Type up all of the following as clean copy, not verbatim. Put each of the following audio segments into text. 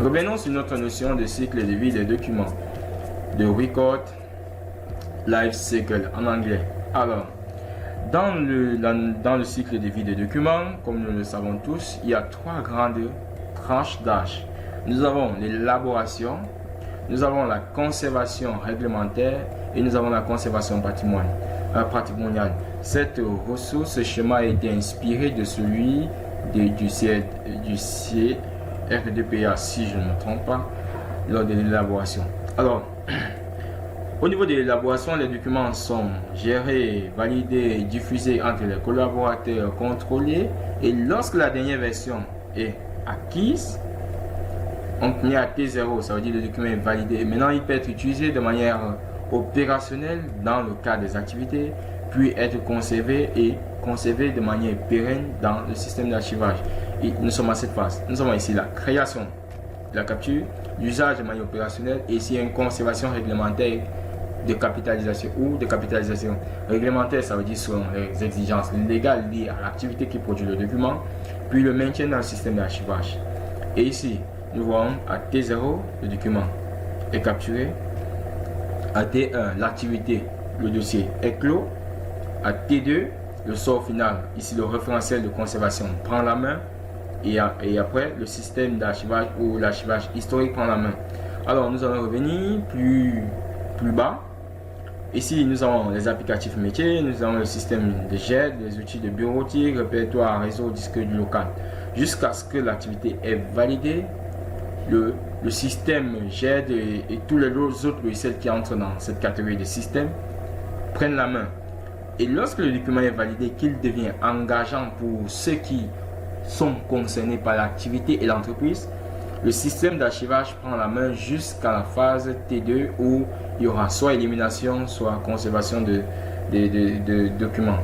Revenons sur notre notion de cycle de vie des documents, de record life cycle en anglais. Alors, dans le cycle de vie des documents, comme nous le savons tous, il y a trois grandes tranches d'âge. Nous avons l'élaboration, nous avons la conservation réglementaire et nous avons la conservation patrimoniale. Cette ressource, ce schéma a été inspiré de celui du RDPA, si je ne me trompe pas, lors de l'élaboration. Alors, au niveau de l'élaboration, les documents sont gérés, validés et diffusés entre les collaborateurs contrôlés. Et lorsque la dernière version est acquise, on est à T0, ça veut dire que le document est validé. Et maintenant, il peut être utilisé de manière opérationnelle dans le cadre des activités, puis être conservé de manière pérenne dans le système d'archivage. Et nous sommes à cette phase. Nous avons ici la création de la capture, l'usage de manière opérationnelle et ici une conservation réglementaire de capitalisation ou de capitalisation. Réglementaire, ça veut dire selon les exigences légales liées à l'activité qui produit le document, puis le maintien dans le système d'archivage. Et ici, nous voyons à T0, le document est capturé. À T1, l'activité, le dossier est clos. À T2, le sort final, ici le référentiel de conservation prend la main. Et après, le système d'archivage ou l'archivage historique prend la main. Alors, nous allons revenir plus bas. Ici, nous avons les applicatifs métiers, nous avons le système de GED, les outils de bureautique, répertoire, réseau, disque du local. Jusqu'à ce que l'activité est validée, le système GED et tous les autres logiciels qui entrent dans cette catégorie de système prennent la main. Et lorsque le document est validé, qu'il devient engageant pour ceux qui sont concernés par l'activité et l'entreprise, le système d'archivage prend la main jusqu'à la phase T2 où il y aura soit élimination, soit conservation de documents.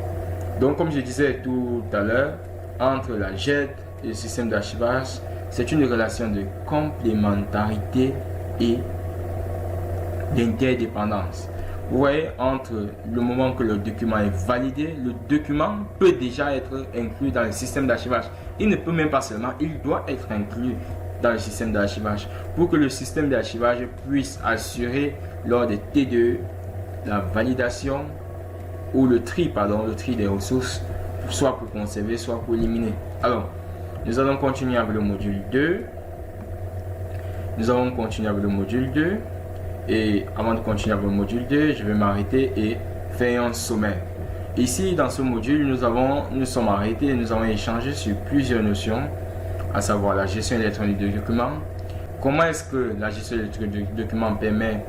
Donc, comme je disais tout à l'heure, entre la GED et le système d'archivage, c'est une relation de complémentarité et d'interdépendance. Vous voyez, entre le moment que le document est validé, le document peut déjà être inclus dans le système d'archivage. Il ne peut même pas seulement, il doit être inclus dans le système d'archivage pour que le système d'archivage puisse assurer lors des T2 la validation ou le tri des ressources, soit pour conserver, soit pour éliminer. Alors, nous allons continuer avec le module 2. Et avant de continuer avec le module 2, je vais m'arrêter et faire un sommaire. Ici, dans ce module, nous sommes arrêtés et nous avons échangé sur plusieurs notions, à savoir la gestion électronique de documents. Comment est-ce que la gestion électronique de documents permet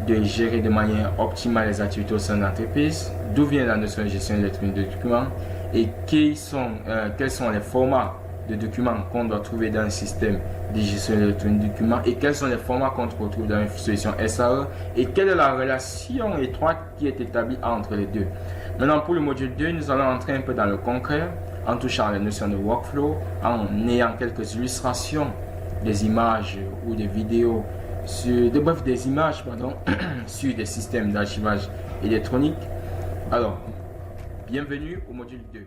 de gérer de manière optimale les activités au sein de l'entreprise? D'où vient la notion de gestion électronique de documents? Et quels sont les formats de documents qu'on doit trouver dans le système de gestion électronique de documents et quels sont les formats qu'on retrouve dans une solution SAE et quelle est la relation étroite qui est établie entre les deux. Maintenant, pour le module 2, nous allons entrer un peu dans le concret en touchant les notions de workflow, en ayant quelques illustrations des images ou des vidéos des images sur des systèmes d'archivage électronique. Alors, bienvenue au module 2.